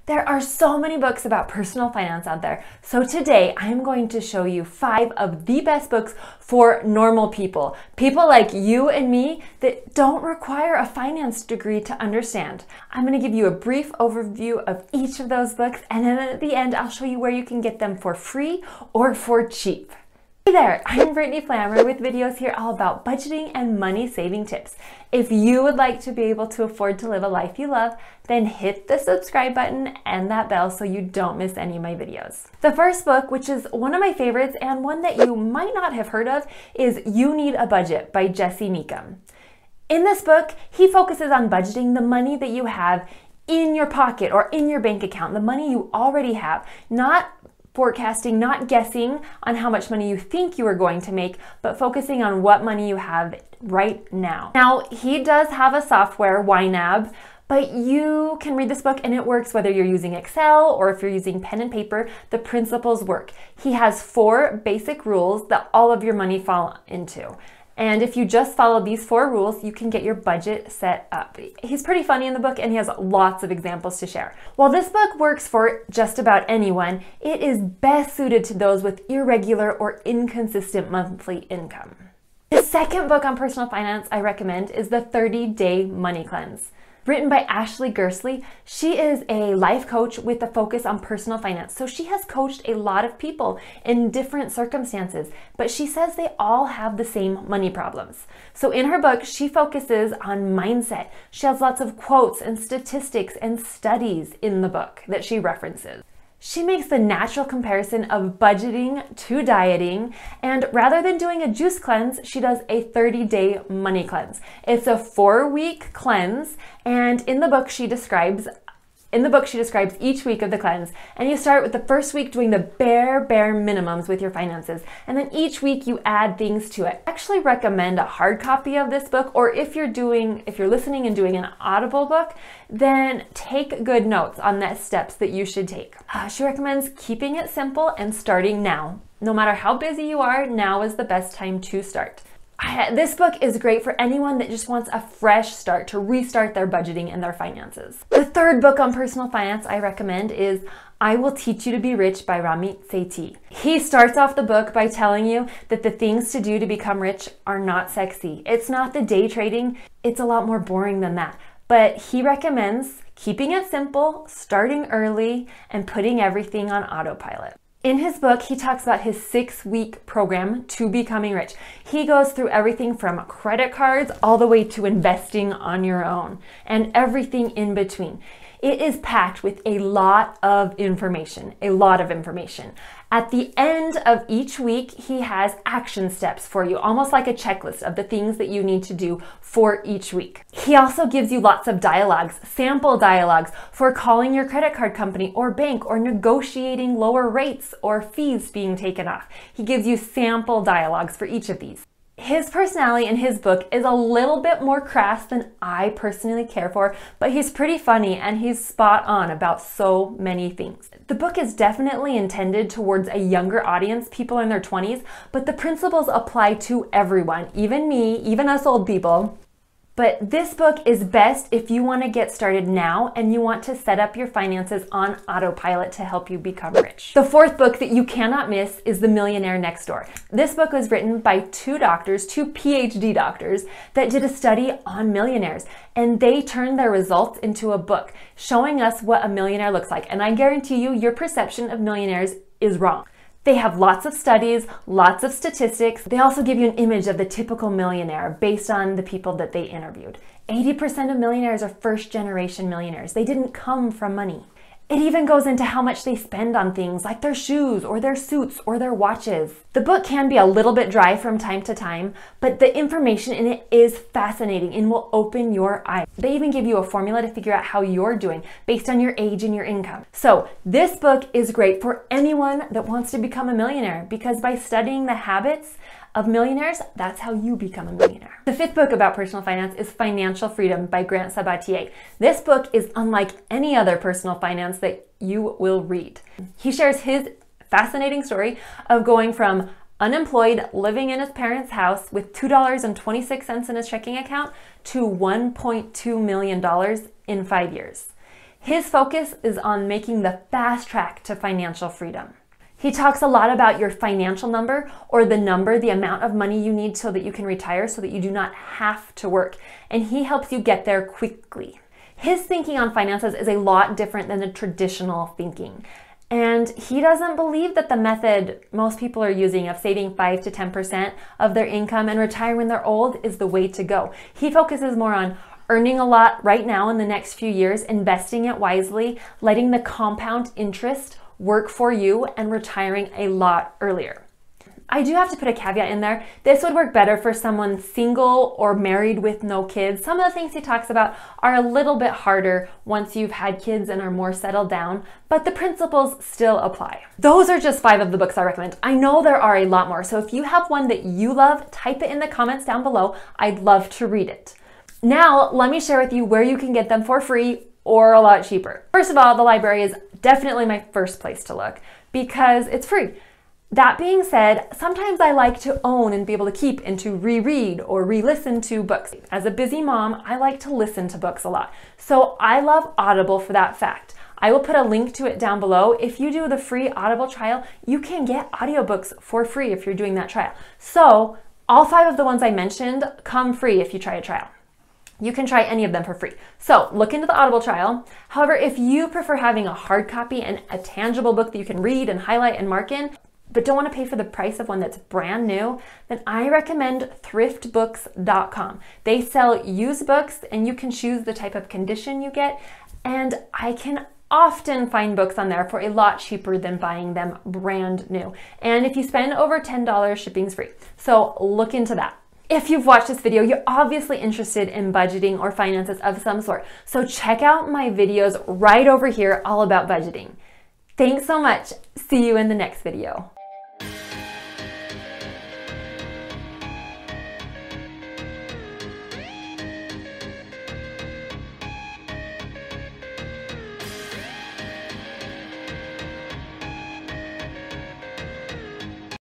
There are so many books about personal finance out there. So today I'm going to show you 5 of the best books for normal people. People like you and me that don't require a finance degree to understand. I'm going to give you a brief overview of each of those books, and then at the end I'll show you where you can get them for free or for cheap. Hey there, I'm Brittany Flammer with videos here all about budgeting and money saving tips. If you would like to be able to afford to live a life you love, then hit the subscribe button and that bell so you don't miss any of my videos. The first book, which is one of my favorites and one that you might not have heard of, is You Need a Budget by Jesse Mecham. In this book, he focuses on budgeting the money that you have in your pocket or in your bank account, the money you already have, not forecasting, not guessing on how much money you think you are going to make, but focusing on what money you have right now. Now, he does have a software, YNAB, but you can read this book and it works whether you're using Excel or if you're using pen and paper. The principles work. He has 4 basic rules that all of your money fall into. And if you just follow these 4 rules, you can get your budget set up. He's pretty funny in the book and he has lots of examples to share. While this book works for just about anyone, it is best suited to those with irregular or inconsistent monthly income. The second book on personal finance I recommend is The 30-Day Money Cleanse. Written by Ashley Gersley, she is a life coach with a focus on personal finance. So she has coached a lot of people in different circumstances, but she says they all have the same money problems. So in her book, she focuses on mindset. She has lots of quotes and statistics and studies in the book that she references. She makes the natural comparison of budgeting to dieting, and rather than doing a juice cleanse, she does a 30-day money cleanse. It's a 4-week cleanse, and in the book she describes each week of the cleanse, and you start with the first week doing the bare minimums with your finances, and then each week you add things to it. I actually recommend a hard copy of this book, or if you're listening and doing an Audible book, then take good notes on the steps that you should take. She recommends keeping it simple and starting now. No matter how busy you are, now is the best time to start. This book is great for anyone that just wants a fresh start to restart their budgeting and their finances. The third book on personal finance I recommend is I Will Teach You to Be Rich by Ramit Sethi. He starts off the book by telling you that the things to do to become rich are not sexy. It's not the day trading. It's a lot more boring than that. But he recommends keeping it simple, starting early, and putting everything on autopilot. In his book, he talks about his 6-week program to becoming rich. He goes through everything from credit cards all the way to investing on your own and everything in between. It is packed with a lot of information, At the end of each week, he has action steps for you, almost like a checklist of the things that you need to do for each week. He also gives you lots of dialogues, sample dialogues for calling your credit card company or bank or negotiating lower rates or fees being taken off. He gives you sample dialogues for each of these. His personality in his book is a little bit more crass than I personally care for, but he's pretty funny and he's spot on about so many things. The book is definitely intended towards a younger audience, people in their 20s, but the principles apply to everyone, even me, even us old people. But this book is best if you want to get started now and you want to set up your finances on autopilot to help you become rich. The fourth book that you cannot miss is The Millionaire Next Door. This book was written by 2 PhD doctors that did a study on millionaires, and they turned their results into a book showing us what a millionaire looks like. And I guarantee you, your perception of millionaires is wrong. They have lots of studies, lots of statistics. They also give you an image of the typical millionaire based on the people that they interviewed. 80% of millionaires are first-generation millionaires. They didn't come from money. It even goes into how much they spend on things like their shoes or their suits or their watches. The book can be a little bit dry from time to time, but the information in it is fascinating and will open your eyes. They even give you a formula to figure out how you're doing based on your age and your income. So this book is great for anyone that wants to become a millionaire, because by studying the habits of millionaires, that's how you become a millionaire. The fifth book about personal finance is Financial Freedom by Grant Sabatier. This book is unlike any other personal finance that you will read. He shares his fascinating story of going from unemployed, living in his parents' house with $2.26 in his checking account to $1.2 million in 5 years. His focus is on making the fast track to financial freedom. He talks a lot about your financial number, or the amount of money you need so that you can retire, so that you do not have to work. And he helps you get there quickly. His thinking on finances is a lot different than the traditional thinking. And he doesn't believe that the method most people are using of saving 5 to 10% of their income and retiring when they're old is the way to go. He focuses more on earning a lot right now in the next few years, investing it wisely, letting the compound interest work for you, and retiring a lot earlier. I do have to put a caveat in there. This would work better for someone single or married with no kids. Some of the things he talks about are a little bit harder once you've had kids and are more settled down, but the principles still apply. Those are just 5 of the books I recommend. I know there are a lot more, so if you have one that you love, type it in the comments down below. I'd love to read it. Now, let me share with you where you can get them for free or a lot cheaper. First of all, the library is definitely my first place to look because it's free. That being said, sometimes I like to own and be able to keep and to reread or re-listen to books. As a busy mom, I like to listen to books a lot. So I love Audible for that fact. I will put a link to it down below. If you do the free Audible trial, you can get audiobooks for free if you're doing that trial. So all 5 of the ones I mentioned come free if you try a trial. You can try any of them for free. So look into the Audible trial. However, if you prefer having a hard copy and a tangible book that you can read and highlight and mark in, but don't want to pay for the price of one that's brand new, then I recommend thriftbooks.com. They sell used books and you can choose the type of condition you get. And I can often find books on there for a lot cheaper than buying them brand new. And if you spend over $10, shipping's free. So look into that. If you've watched this video, you're obviously interested in budgeting or finances of some sort. So check out my videos right over here all about budgeting. Thanks so much. See you in the next video.